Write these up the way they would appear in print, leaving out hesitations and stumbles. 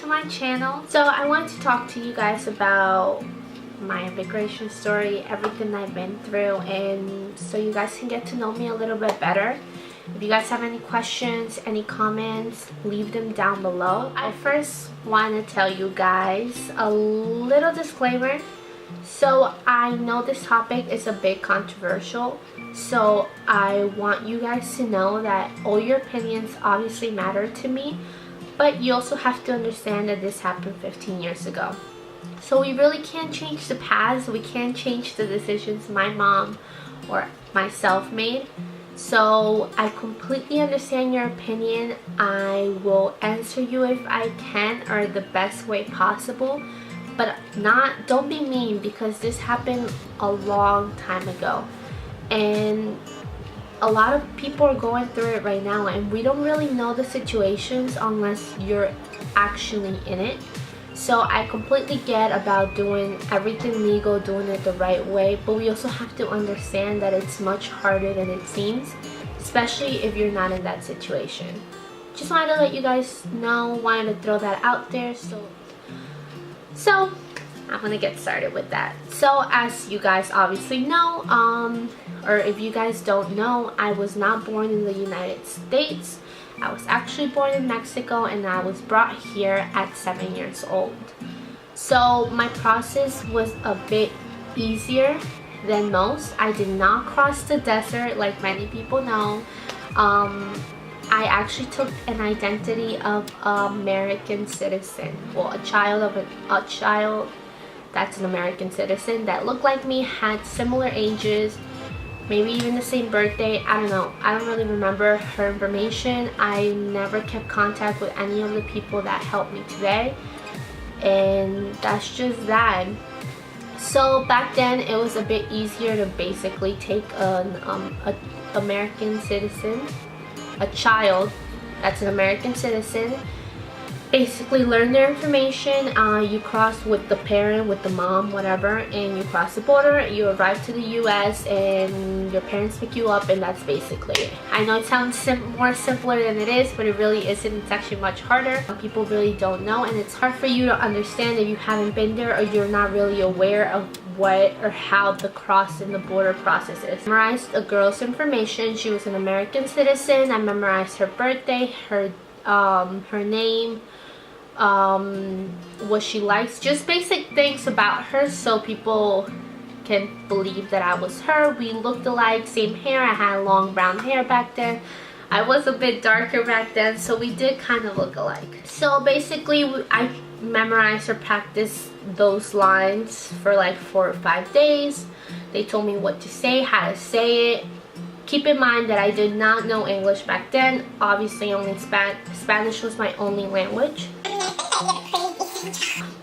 my channel. So I wanted to talk to you guys about my immigration story, everything I've been through, and so you guys can get to know me a little bit better. If you guys have any questions, any comments, leave them down below. I first want to tell you guys a little disclaimer. So I know this topic is a bit controversial, so I want you guys to know that all your opinions obviously matter to me, but you also have to understand that this happened 15 years ago. So we really can't change the past. We can't change the decisions my mom or myself made. So I completely understand your opinion. I will answer you if I can, or the best way possible, but don't be mean, because this happened a long time ago and a lot of people are going through it right now, and we don't really know the situations unless you're actually in it. So I completely get about doing everything legal, doing it the right way, but we also have to understand that it's much harder than it seems, especially if you're not in that situation. Just wanted to let you guys know, wanted to throw that out there. So I'm gonna get started with that. So as you guys obviously know, or if you guys don't know, I was not born in the United States. I was actually born in Mexico, and I was brought here at 7 years old. So my process was a bit easier than most. I did not cross the desert like many people know. I actually took an identity of an American citizen. Well, a child that's an American citizen that looked like me, had similar ages, maybe even the same birthday. I don't know. I don't really remember her information. I never kept contact with any of the people that helped me today, and that's just that. So back then it was a bit easier to basically take an American citizen, a child that's an American citizen, basically learn their information. You cross with the parent, with the mom, whatever, and you cross the border, you arrive to the US, and your parents pick you up, and that's basically it. I know it sounds more simpler than it is, but it really isn't. It's actually much harder. People really don't know, and it's hard for you to understand if you haven't been there or you're not really aware of what or how the crossing the border process is. I memorized a girl's information. She was an American citizen. I memorized her birthday, her name, what she likes, just basic things about her so people can believe that I was her. We looked alike, same hair. I had long brown hair back then. I was a bit darker back then, so we did kind of look alike. So basically I memorized or practiced those lines for like 4 or 5 days. They told me what to say, how to say it. Keep in mind that I did not know English back then. Obviously only Spanish was my only language.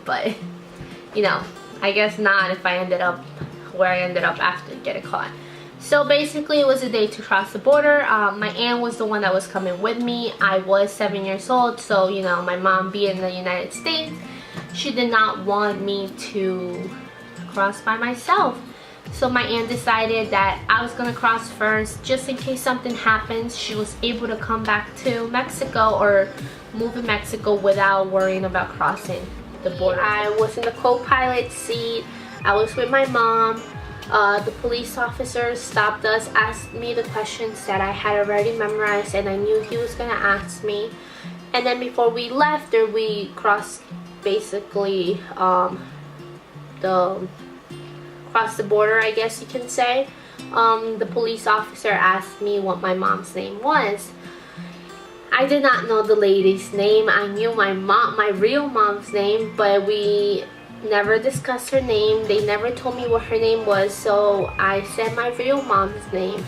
But, you know, I guess not if I ended up where I ended up after getting caught. So basically it was a day to cross the border. My aunt was the one that was coming with me. I was 7 years old, so, you know, my mom being in the United States, she did not want me to cross by myself. So my aunt decided that I was gonna cross first, just in case something happens. She was able to come back to Mexico or move in Mexico without worrying about crossing the border. I was in the co-pilot seat. I was with my mom. The police officer stopped us, asked me the questions that I had already memorized, and I knew he was gonna ask me. And then before we left, or we crossed basically across the border, I guess you can say, the police officer asked me what my mom's name was. I did not know the lady's name. I knew my real mom's name, but we never discussed her name. They never told me what her name was, so I said my real mom's name.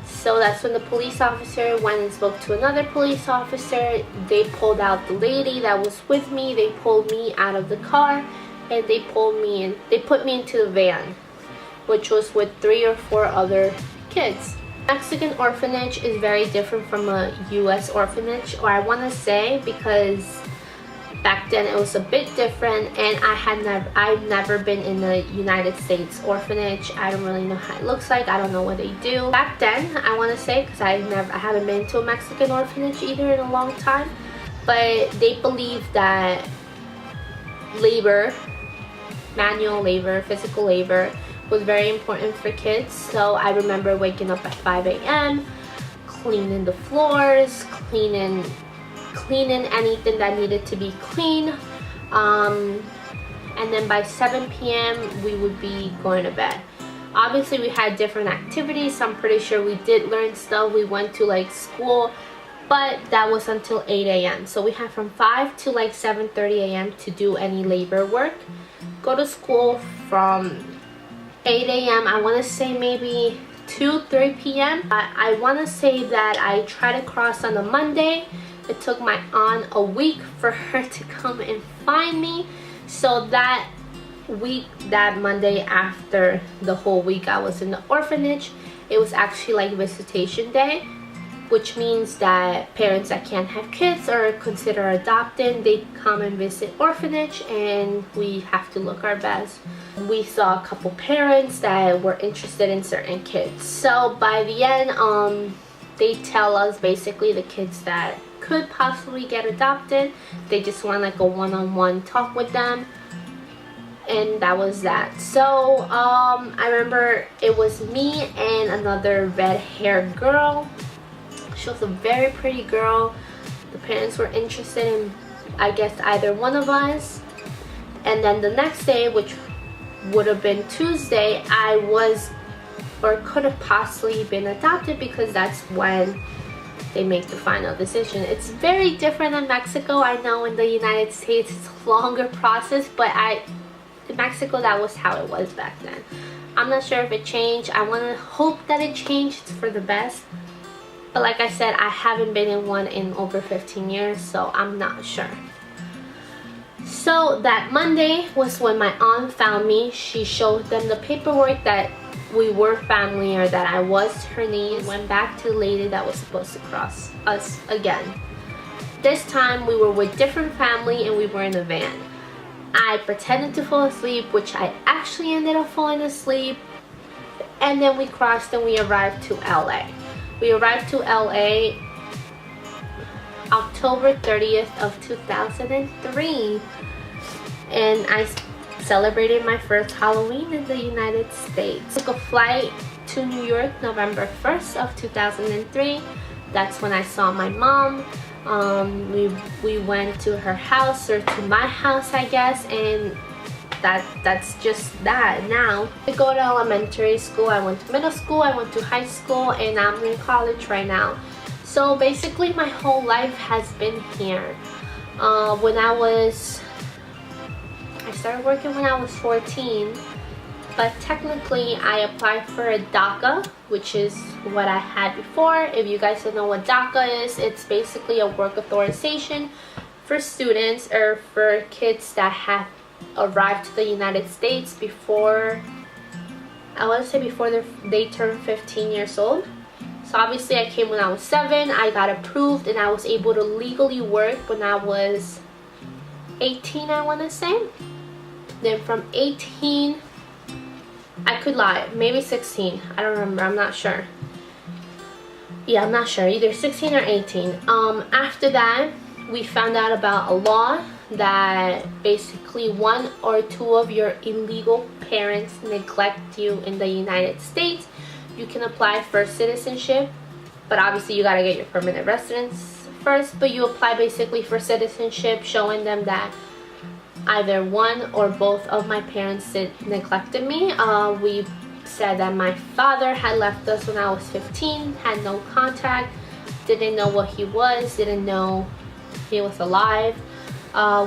So that's when the police officer went and spoke to another police officer. They pulled out the lady that was with me. They pulled me out of the car, and they pulled me in. They put me into the van, which was with 3 or 4 other kids. Mexican orphanage is very different from a US orphanage, or I want to say, because back then it was a bit different, and I've never been in the United States orphanage. I don't really know how it looks like. I don't know what they do. Back then, I want to say, because I haven't been to a Mexican orphanage either in a long time, but they believe that labor, manual labor, physical labor, was very important for kids. So I remember waking up at 5 a.m., cleaning the floors, cleaning anything that needed to be clean, and then by 7 p.m. we would be going to bed. Obviously we had different activities. I'm pretty sure we did learn stuff. We went to like school, but that was until 8 a.m. So we had from 5 to like 7:30 a.m. to do any labor work. Go to school from 8 a.m. I want to say maybe 3 p.m. I want to say that I tried to cross on a Monday. It took my aunt a week for her to come and find me. So that week, that Monday after the whole week I was in the orphanage, it was actually like visitation day, which means that parents that can't have kids or consider adopting, they come and visit orphanage, and we have to look our best. We saw a couple parents that were interested in certain kids. So by the end, they tell us basically the kids that could possibly get adopted, they just want like a one-on-one talk with them, and that was that. So I remember it was me and another red-haired girl. She was a very pretty girl. The parents were interested in, I guess, either one of us. And then the next day, which would have been Tuesday, I was or could have possibly been adopted, because that's when they make the final decision. It's very different in Mexico. I know in the United States it's a longer process, but in Mexico that was how it was back then. I'm not sure if it changed. I want to hope that it changed for the best. But like I said, I haven't been in one in over 15 years, so I'm not sure. So that Monday was when my aunt found me. She showed them the paperwork that we were family, or that I was her niece. Went back to the lady that was supposed to cross us again. This time we were with different family and we were in a van. I pretended to fall asleep, which I actually ended up falling asleep, and then we crossed and we arrived to LA. We arrived to LA October 30th of 2003, and I celebrated my first Halloween in the United States. Took a flight to New York November 1st of 2003. That's when I saw my mom. We went to her house, or to my house I guess, and that's just that. Now I go to elementary school, I went to middle school, I went to high school, and I'm in college right now. So basically my whole life has been here. I started working when I was 14, but technically I applied for a DACA, which is what I had before. If you guys don't know what DACA is, it's basically a work authorization for students, or for kids that have arrived to the United States before, I want to say before they turn 15 years old. So obviously I came when I was 7, I got approved, and I was able to legally work when I was 18, I want to say. Then from 18, I could lie, maybe 16, I don't remember, I'm not sure. Yeah, I'm not sure, either 16 or 18. After that, we found out about a law that basically 1 or 2 of your illegal parents neglect you in the United States, you can apply for citizenship, but obviously you gotta get your permanent residence first. But you apply basically for citizenship, showing them that either 1 or both of my parents neglected me. We said that my father had left us when I was 15, had no contact, didn't know what he was, didn't know he was alive.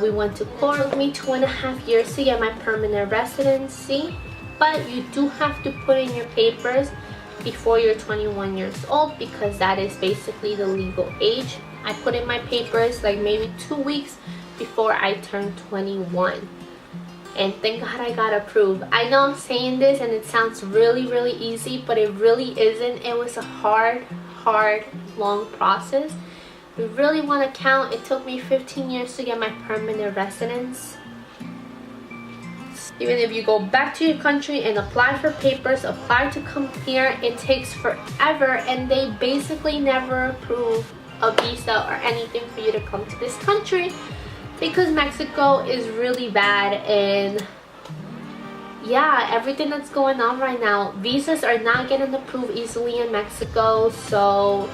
We went to court. It took me 2.5 years to get my permanent residency, but you do have to put in your papers before you're 21 years old, because that is basically the legal age. I put in my papers like maybe 2 weeks before I turned 21, and thank God I got approved. I know I'm saying this and it sounds really easy, but it really isn't. It was a hard long process. If you really want to count, it took me 15 years to get my permanent residence. Even if you go back to your country and apply for papers, apply to come here, it takes forever, and they basically never approve a visa or anything for you to come to this country, because Mexico is really bad. And yeah, everything that's going on right now, visas are not getting approved easily in Mexico. So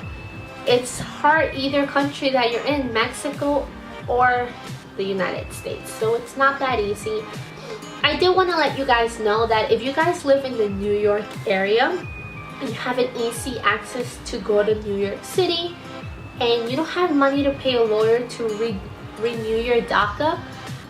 it's hard either country that you're in, Mexico or the United States. So it's not that easy. I did want to let you guys know that if you guys live in the New York area and you have an easy access to go to New York City and you don't have money to pay a lawyer to renew your DACA,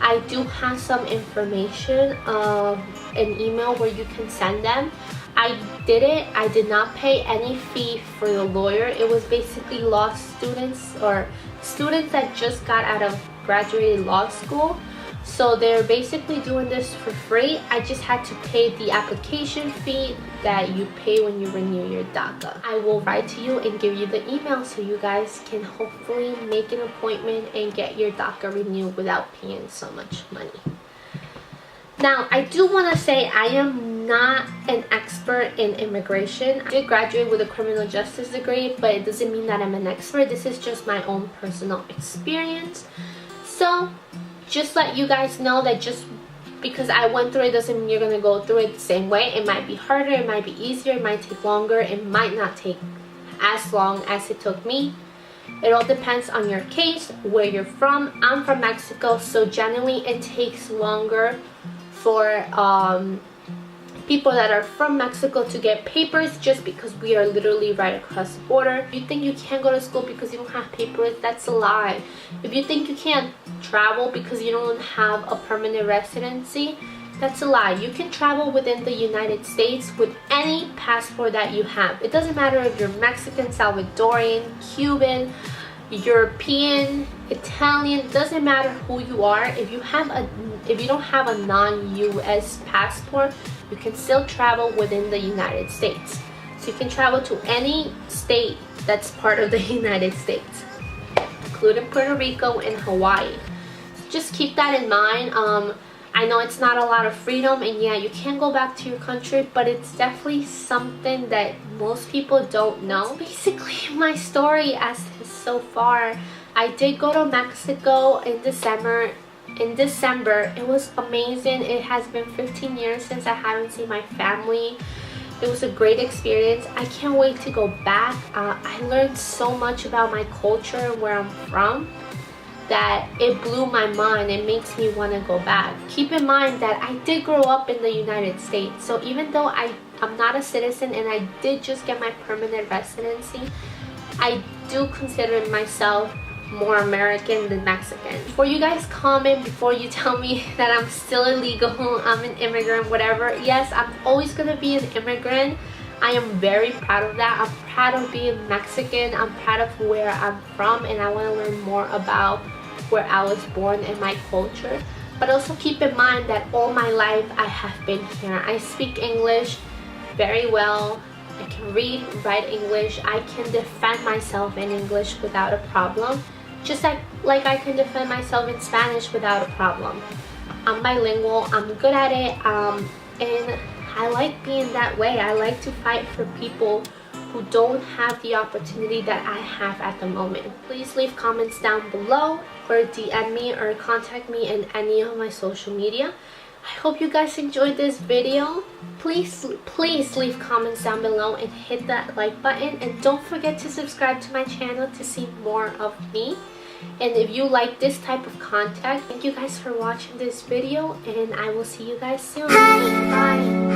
I do have some information, an email where you can send them. I did it. I did not pay any fee for the lawyer. It was basically law students or students that just got out of graduated law school. So they're basically doing this for free. I just had to pay the application fee that you pay when you renew your DACA. I will write to you and give you the email so you guys can hopefully make an appointment and get your DACA renewed without paying so much money. Now, I do want to say I am not an expert in immigration. I did graduate with a criminal justice degree, but it doesn't mean that I'm an expert. This is just my own personal experience. So just let you guys know that just because I went through it doesn't mean you're going to go through it the same way. It might be harder, it might be easier, it might take longer, it might not take as long as it took me. It all depends on your case, where you're from. I'm from Mexico, so generally it takes longer for people that are from Mexico to get papers, just because we are literally right across the border. If you think you can't go to school because you don't have papers, that's a lie. If you think you can't travel because you don't have a permanent residency, that's a lie. You can travel within the United States with any passport that you have. It doesn't matter if you're Mexican, Salvadorian, Cuban, European, Italian, doesn't matter who you are. If you don't have a non-US passport, you can still travel within the United States. So you can travel to any state that's part of the United States, including Puerto Rico and Hawaii. Just keep that in mind. I know it's not a lot of freedom, and yeah, you can go back to your country, but it's definitely something that most people don't know. Basically, my story as so far. I did go to Mexico in December. It was amazing. It has been 15 years since I haven't seen my family. It was a great experience. I can't wait to go back. I learned so much about my culture and where I'm from that it blew my mind. It makes me want to go back. Keep in mind that I did grow up in the United States, so even though I'm not a citizen and I did just get my permanent residency, I do consider myself more American than Mexican. Before you guys comment, before you tell me that I'm still illegal, I'm an immigrant, whatever, yes, I'm always gonna be an immigrant. I am very proud of that. I'm proud of being Mexican. I'm proud of where I'm from, and I want to learn more about where I was born and my culture. But also keep in mind that all my life I have been here. I speak English very well. I can read, write English. I can defend myself in English without a problem. Just like I can defend myself in Spanish without a problem. I'm bilingual. I'm good at it. And I like being that way. I like to fight for people who don't have the opportunity that I have at the moment. Please leave comments down below, or DM me or contact me in any of my social media. I hope you guys enjoyed this video. Please leave comments down below and hit that like button, and don't forget to subscribe to my channel to see more of me. And if you like this type of content, thank you guys for watching this video, and I will see you guys soon. Bye.